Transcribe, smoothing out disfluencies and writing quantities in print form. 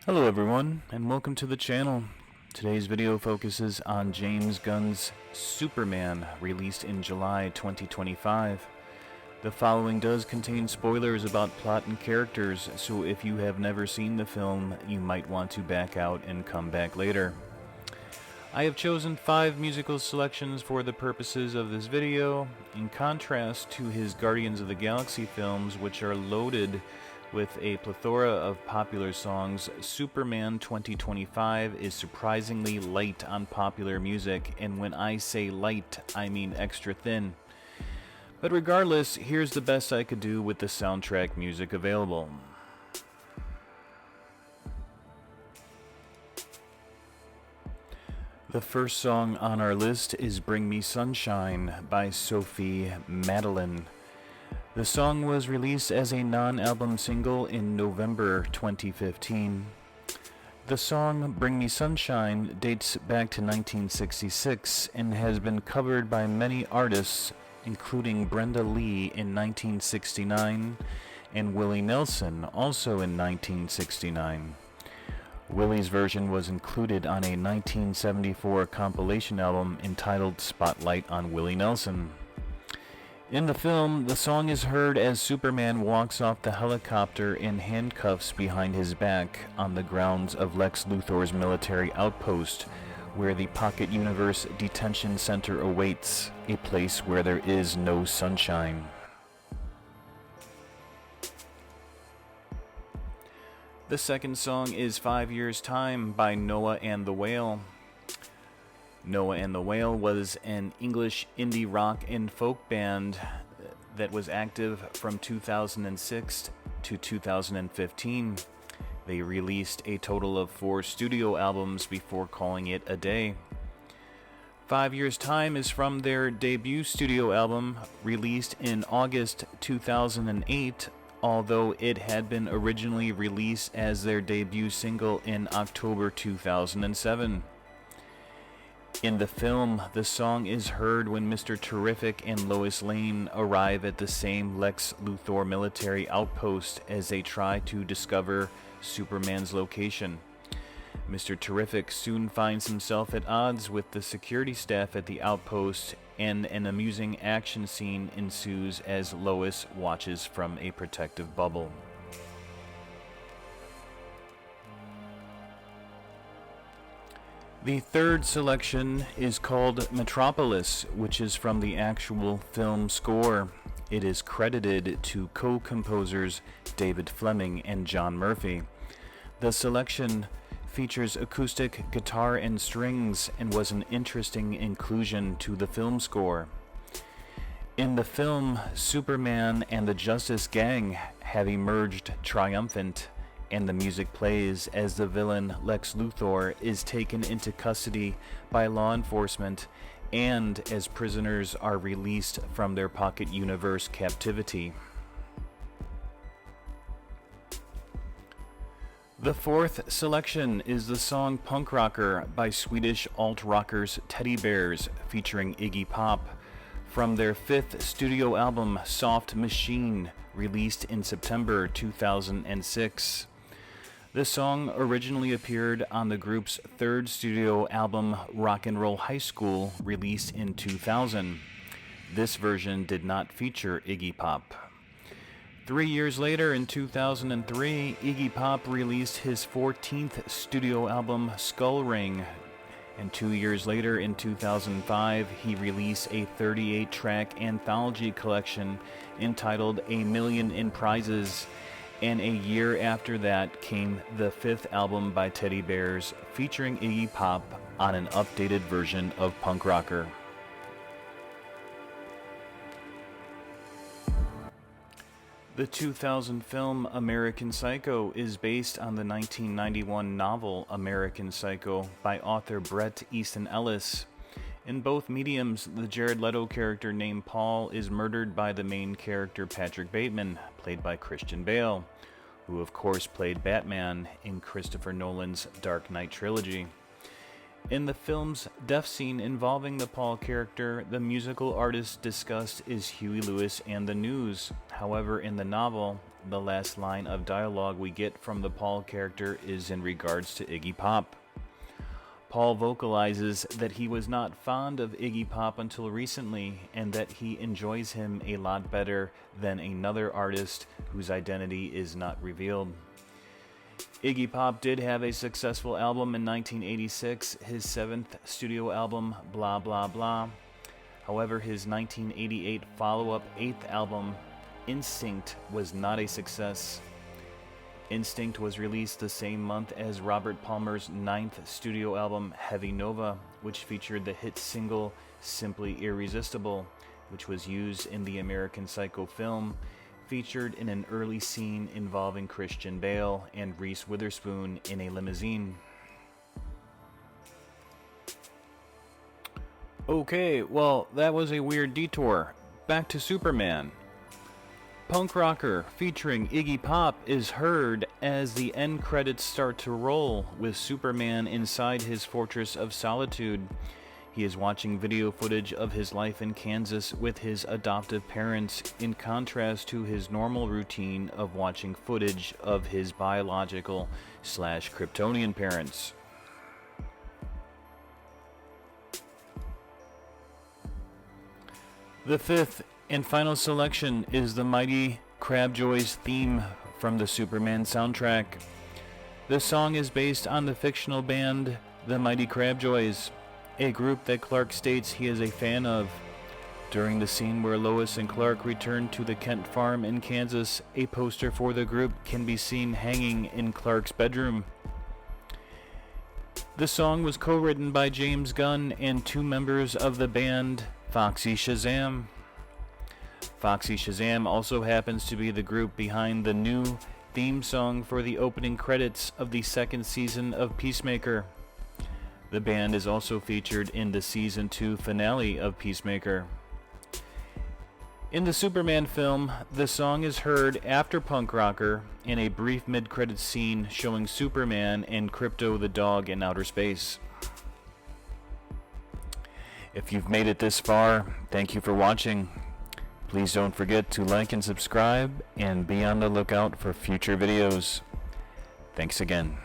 Hello everyone, and welcome to the channel. Today's video focuses on James Gunn's Superman, released in July 2025. The following does contain spoilers about plot and characters, so if you have never seen the film, you might want to back out and come back later. I have chosen 5 musical selections for the purposes of this video, in contrast to his Guardians of the Galaxy films, which are loaded with a plethora of popular songs. Superman 2025 is surprisingly light on popular music, and when I say light, I mean extra thin. But regardless, here's the best I could do with the soundtrack music available. The first song on our list is Bring Me Sunshine by Sophie Madeline. The song was released as a non-album single in November 2015. The song Bring Me Sunshine dates back to 1966 and has been covered by many artists, including Brenda Lee in 1969 and Willie Nelson also in 1969. Willie's version was included on a 1974 compilation album entitled Spotlight on Willie Nelson. In the film, the song is heard as Superman walks off the helicopter in handcuffs behind his back on the grounds of Lex Luthor's military outpost, where the Pocket Universe Detention Center awaits, a place where there is no sunshine. The second song is 5 Years' Time by Noah and the Whale. Noah and the Whale was an English indie rock and folk band that was active from 2006 to 2015. They released a total of 4 studio albums before calling it a day. 5 Years' Time is from their debut studio album, released in August 2008, although it had been originally released as their debut single in October 2007. In the film, the song is heard when Mr. Terrific and Lois Lane arrive at the same Lex Luthor military outpost as they try to discover Superman's location. Mr. Terrific soon finds himself at odds with the security staff at the outpost, and an amusing action scene ensues as Lois watches from a protective bubble. The third selection is called Metropolis, which is from the actual film score. It is credited to co-composers David Fleming and John Murphy. The selection features acoustic guitar and strings and was an interesting inclusion to the film score. In the film, Superman and the Justice Gang have emerged triumphant, and the music plays as the villain Lex Luthor is taken into custody by law enforcement and as prisoners are released from their Pocket Universe captivity. The fourth selection is the song Punk Rocker by Swedish alt-rockers Teddy Bears, featuring Iggy Pop, from their 5th studio album Soft Machine, released in September 2006. The song originally appeared on the group's 3rd studio album Rock and Roll High School, released in 2000. This version did not feature Iggy Pop. 3 years later, in 2003, Iggy Pop released his 14th studio album Skull Ring, and 2 years later, in 2005, he released a 38-track anthology collection entitled A Million in Prizes, and a year after that came the 5th album by Teddy Bears, featuring Iggy Pop on an updated version of Punk Rocker. The 2000 film American Psycho is based on the 1991 novel American Psycho by author Bret Easton Ellis. In both mediums, the Jared Leto character named Paul is murdered by the main character Patrick Bateman, played by Christian Bale, who of course played Batman in Christopher Nolan's Dark Knight trilogy. In the film's death scene involving the Paul character, the musical artist discussed is Huey Lewis and the News. However, in the novel, the last line of dialogue we get from the Paul character is in regards to Iggy Pop. Paul vocalizes that he was not fond of Iggy Pop until recently, and that he enjoys him a lot better than another artist whose identity is not revealed. Iggy Pop did have a successful album in 1986, his 7th studio album, Blah Blah Blah. However, his 1988 follow-up 8th album, Instinct, was not a success. Instinct was released the same month as Robert Palmer's 9th studio album, Heavy Nova, which featured the hit single Simply Irresistible, which was used in the American Psycho film, featured in an early scene involving Christian Bale and Reese Witherspoon in a limousine. Okay, well, that was a weird detour. Back to Superman. Punk Rocker featuring Iggy Pop is heard as the end credits start to roll, with Superman inside his fortress of solitude. He is watching video footage of his life in Kansas with his adoptive parents, in contrast to his normal routine of watching footage of his biological/Kryptonian parents. The fifth and final selection is the Mighty Crabjoys theme from the Superman soundtrack. The song is based on the fictional band The Mighty Crabjoys, a group that Clark states he is a fan of. During the scene where Lois and Clark return to the Kent farm in Kansas, a poster for the group can be seen hanging in Clark's bedroom. The song was co-written by James Gunn and 2 members of the band, Foxy Shazam. Foxy Shazam also happens to be the group behind the new theme song for the opening credits of the 2nd season of Peacemaker. The band is also featured in the Season 2 finale of Peacemaker. In the Superman film, the song is heard after Punk Rocker in a brief mid-credits scene showing Superman and Krypto the dog in outer space. If you've made it this far, thank you for watching. Please don't forget to like and subscribe, and be on the lookout for future videos. Thanks again.